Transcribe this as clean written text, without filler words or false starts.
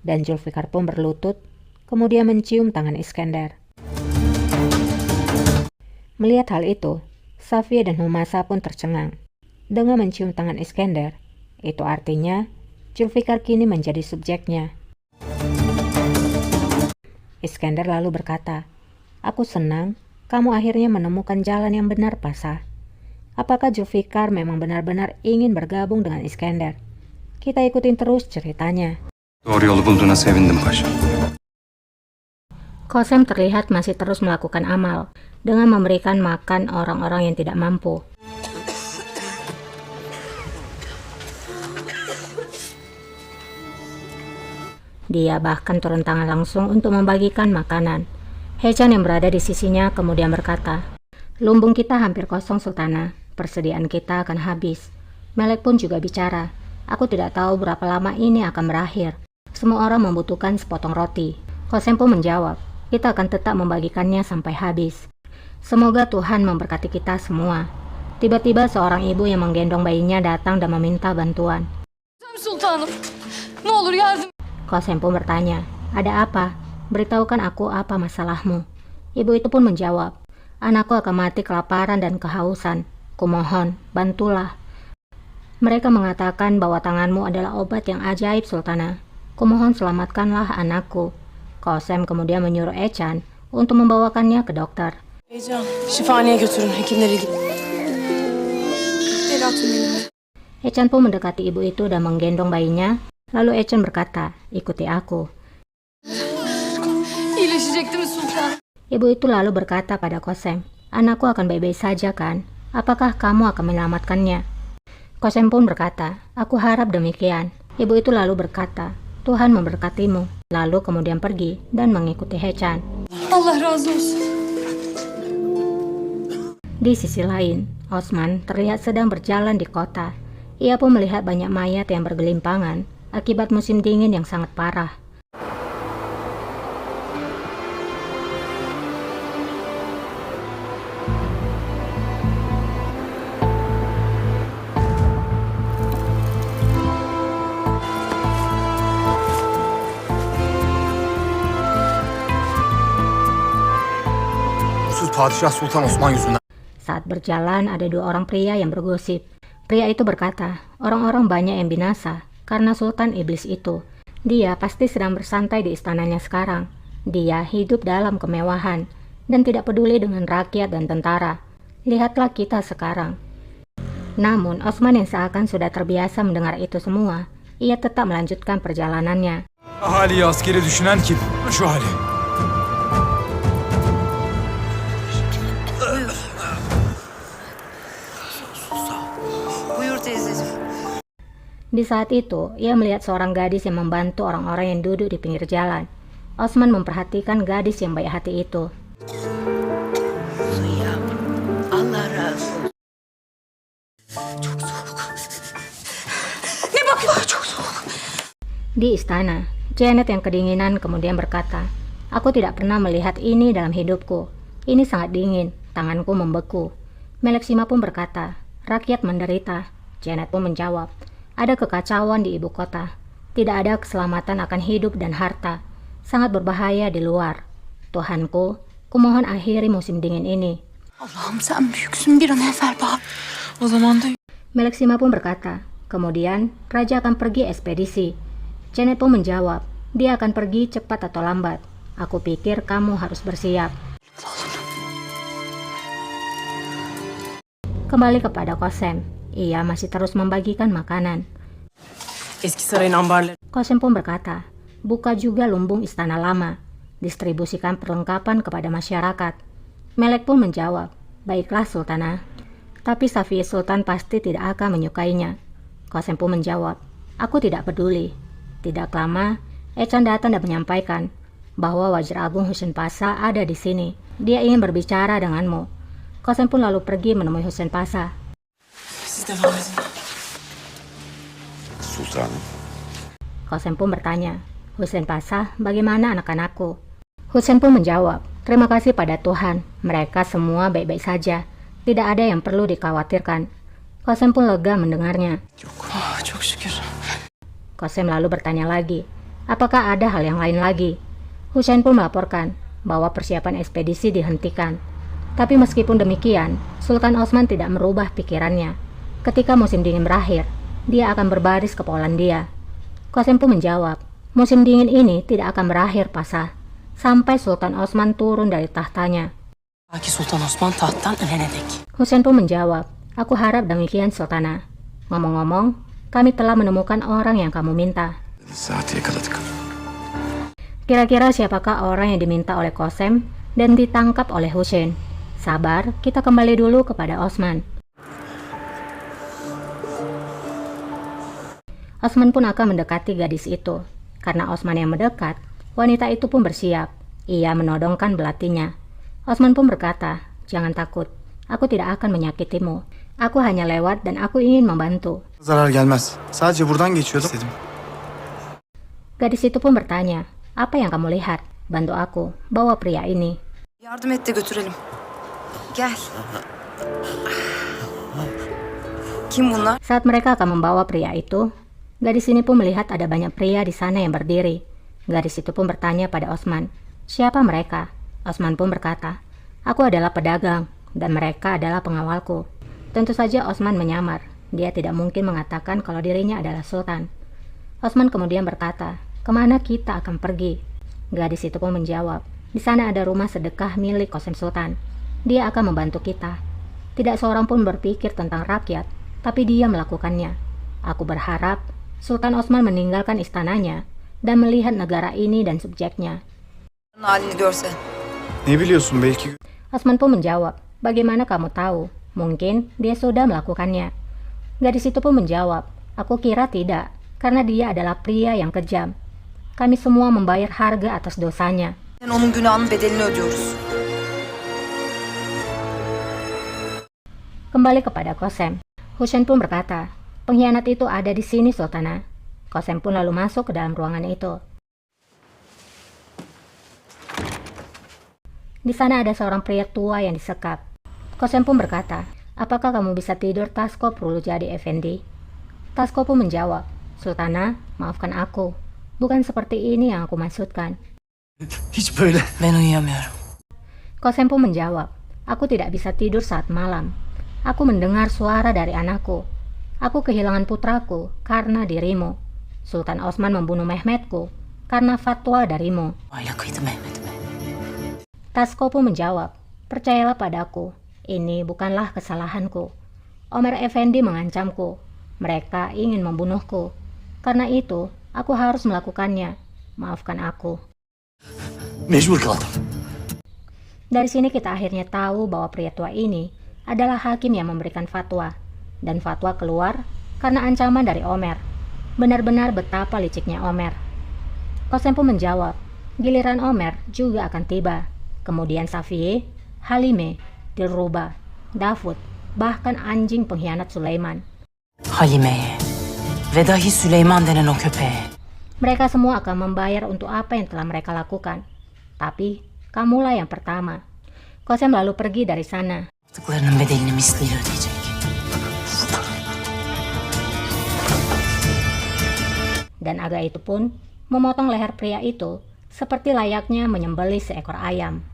dan Zulfikar pun berlutut, kemudian mencium tangan Iskandar. Melihat hal itu, Safia dan Humasa pun tercengang. Dengan mencium tangan Iskandar, itu artinya Zulfikar kini menjadi subjeknya. Iskandar lalu berkata, "Aku senang kamu akhirnya menemukan jalan yang benar, Pasha. Apakah Zulfikar memang benar-benar ingin bergabung dengan Iskandar? Kita ikutin terus ceritanya." Doğru yolu bulduğuna sevindim paşa. Qasem terlihat masih terus melakukan amal dengan memberikan makan orang-orang yang tidak mampu. Dia bahkan turun tangan langsung untuk membagikan makanan. Hechan yang berada di sisinya kemudian berkata, "Lumbung kita hampir kosong, Sultana. Persediaan kita akan habis." Melek pun juga bicara, "Aku tidak tahu berapa lama ini akan berakhir. Semua orang membutuhkan sepotong roti." Qasem pun menjawab, "Kita akan tetap membagikannya sampai habis. Semoga Tuhan memberkati kita semua." Tiba-tiba seorang ibu yang menggendong bayinya datang dan meminta bantuan. Sultanım, ne olur yardım. Qasem pun bertanya, "Ada apa? Beritahukan aku apa masalahmu." Ibu itu pun menjawab, "Anakku akan mati kelaparan dan kehausan. Kumohon, bantulah." Mereka mengatakan bahwa tanganmu adalah obat yang ajaib, Sultana. Kumohon selamatkanlah anakku. Qasem kemudian menyuruh Echan untuk membawakannya ke dokter. Heyecan, şifaneye götürün, hekimlere gidin. Echan pun mendekati ibu itu dan menggendong bayinya. Lalu Echan berkata, "Ikuti aku." İyileşecek değil mi Sultan? Ibu itu lalu berkata pada Qasem, "Anakku akan baik-baik saja kan? Apakah kamu akan menyelamatkannya?" Qasem pun berkata, "Aku harap demikian." Ibu itu lalu berkata, "Tuhan memberkatimu." Lalu kemudian pergi dan mengikuti Hechan. Allah razı olsun. Di sisi lain, Osman terlihat sedang berjalan di kota. Ia pun melihat banyak mayat yang bergelimpangan akibat musim dingin yang sangat parah. Padişah Sultan Osman yüzünden. Saat berjalan ada dua orang pria yang bergosip. Pria itu berkata, "Orang-orang banyak yang binasa karena Sultan Iblis itu. Dia pasti sedang bersantai di istananya sekarang. Dia hidup dalam kemewahan dan tidak peduli dengan rakyat dan tentara. Lihatlah kita sekarang." Namun Osman yang seakan sudah terbiasa mendengar itu semua, ia tetap melanjutkan perjalanannya. Ahaliyi askeri düşünen kim? Şu hali. Buyur teyzeciğim. Di saat itu, ia melihat seorang gadis yang membantu orang-orang yang duduk di pinggir jalan. Osman memperhatikan gadis yang baik hati itu. Allah razı olsun. Çok soğuk. Ne bakıyorsun? Çok soğuk. Di istana, Janet yang kedinginan kemudian berkata, "Aku tidak pernah melihat ini dalam hidupku. Ini sangat dingin, tanganku membeku." Melek Sima pun berkata, "Rakyat menderita." Janet pun menjawab, "Ada kekacauan di ibu kota. Tidak ada keselamatan akan hidup dan harta. Sangat berbahaya di luar. Tuhanku, kumohon akhiri musim dingin ini." Allah'ım sen büyüksün, bir an evvel bak. O zaman da Melek Sima pun berkata, "Kemudian raja akan pergi ekspedisi." Janet pun menjawab, "Dia akan pergi cepat atau lambat. Aku pikir kamu harus bersiap." Kembali kepada Qasem, ia masih terus membagikan makanan. eski sarayın ambarları. Qasem pun berkata, "Buka juga lumbung istana lama. Distribusikan perlengkapan kepada masyarakat." Melek pun menjawab, "Baiklah Sultana." Tapi Safiyah Sultan pasti tidak akan menyukainya. Qasem pun menjawab, "Aku tidak peduli." Tidak lama, Echan datang dan menyampaikan bahwa Wazir Agung Husain Pasha ada di sini. Dia ingin berbicara denganmu. Qasem pun lalu pergi menemui Husain Pasha. Siz devam edin. Sultanım. Qasem pun bertanya, "Husain Pasha, bagaimana anak-anakku?" Husain pun menjawab, "Terima kasih pada Tuhan, mereka semua baik-baik saja. Tidak ada yang perlu dikhawatirkan." Qasem pun lega mendengarnya. Çok şükür. Qasem lalu bertanya lagi, Apakah ada hal yang lain lagi? Hussein pun melaporkan bahwa persiapan ekspedisi dihentikan. Tapi meskipun demikian, Sultan Osman tidak merubah pikirannya. Ketika musim dingin berakhir, dia akan berbaris ke Polandia. Qasem pun menjawab, musim dingin ini tidak akan berakhir, Pasah, sampai Sultan Osman turun dari tahtanya. Belki Sultan Osman tahttan ölene dek. Hussein pun menjawab, aku harap demikian, Sultana. Ngomong-ngomong, kami telah menemukan orang yang kamu minta. Saati yakaladık. Kira-kira siapakah orang yang diminta oleh Qasem dan ditangkap oleh Hussein? Sabar, kita kembali dulu kepada Osman. Osman pun akan mendekati gadis itu. Karena Osman yang mendekat, wanita itu pun bersiap. Ia menodongkan belatinya. Osman pun berkata, jangan takut, aku tidak akan menyakitimu. Aku hanya lewat dan aku ingin membantu. Zarar gelmez. Sadece buradan geçiyordum. Dedim. Gadis itu pun bertanya, apa yang kamu lihat? Bantu aku, bawa pria ini. Yardım et de götürelim. Gel. Kim bunlar? Saat mereka akan membawa pria itu, gadis ini pun melihat ada banyak pria di sana yang berdiri. Gadis itu pun bertanya pada Osman, siapa mereka? Osman pun berkata, aku adalah pedagang dan mereka adalah pengawalku. Tentu saja Osman menyamar. Dia tidak mungkin mengatakan kalau dirinya adalah sultan. Osman kemudian berkata, kemana kita akan pergi? Gadis itu pun menjawab, di sana ada rumah sedekah milik Qasem Sultan. Dia akan membantu kita. Tidak seorang pun berpikir tentang rakyat, tapi dia melakukannya. Aku berharap Sultan Osman meninggalkan istananya dan melihat negara ini dan subjeknya. Halini görse. Ne biliyorsun belki Osman pun menjawab, bagaimana kamu tahu? Mungkin dia sudah melakukannya. Gadis itu pun menjawab, aku kira tidak, karena dia adalah pria yang kejam. Kami semua membayar harga atas dosanya. Sen onun günahının bedelini ödüyoruz. Kembali kepada Qasem. Hussein pun berkata, pengkhianat itu ada di sini, Sultana. Qasem pun lalu masuk ke dalam ruangan itu. Di sana ada seorang pria tua yang disekap. Qasem pun berkata, apakah kamu bisa tidur Tasko perlu jadi Effendi? Tasko pun menjawab, Sultana, maafkan aku. Bukan seperti ini yang aku maksudkan. hiç böyle. Ben uyuyamıyorum. Qasem pun menjawab, aku tidak bisa tidur saat malam. Aku mendengar suara dari anakku. Aku kehilangan putraku karena dirimu. Sultan Osman membunuh Mehmetku karena fatwa darimu. Ayla kıydı Mehmet'ime. Tasko pun menjawab, percayalah padaku, ini bukanlah kesalahanku. Ömer Efendi mengancamku. Mereka ingin membunuhku. Karena itu, aku harus melakukannya. Maafkan aku. Mecbur kaldım. Dari sini kita akhirnya tahu bahwa pria tua ini adalah hakim yang memberikan fatwa. Dan fatwa keluar karena ancaman dari Ömer. Benar-benar betapa liciknya Ömer. Qasem pun menjawab, giliran Ömer juga akan tiba. Kemudian Safiye, Halime, Dilruba, Davud, bahkan anjing pengkhianat Sulaiman. Halime'ye ve dahi Süleyman denen o köpeğe. Mereka semua akan membayar untuk apa yang telah mereka lakukan. Tapi, kamulah yang pertama. Qasem lalu pergi dari sana. Yaptıklarının bedelini misliyle ödeyecek. Dan Aga itu pun memotong leher pria itu seperti layaknya menyembelih seekor ayam.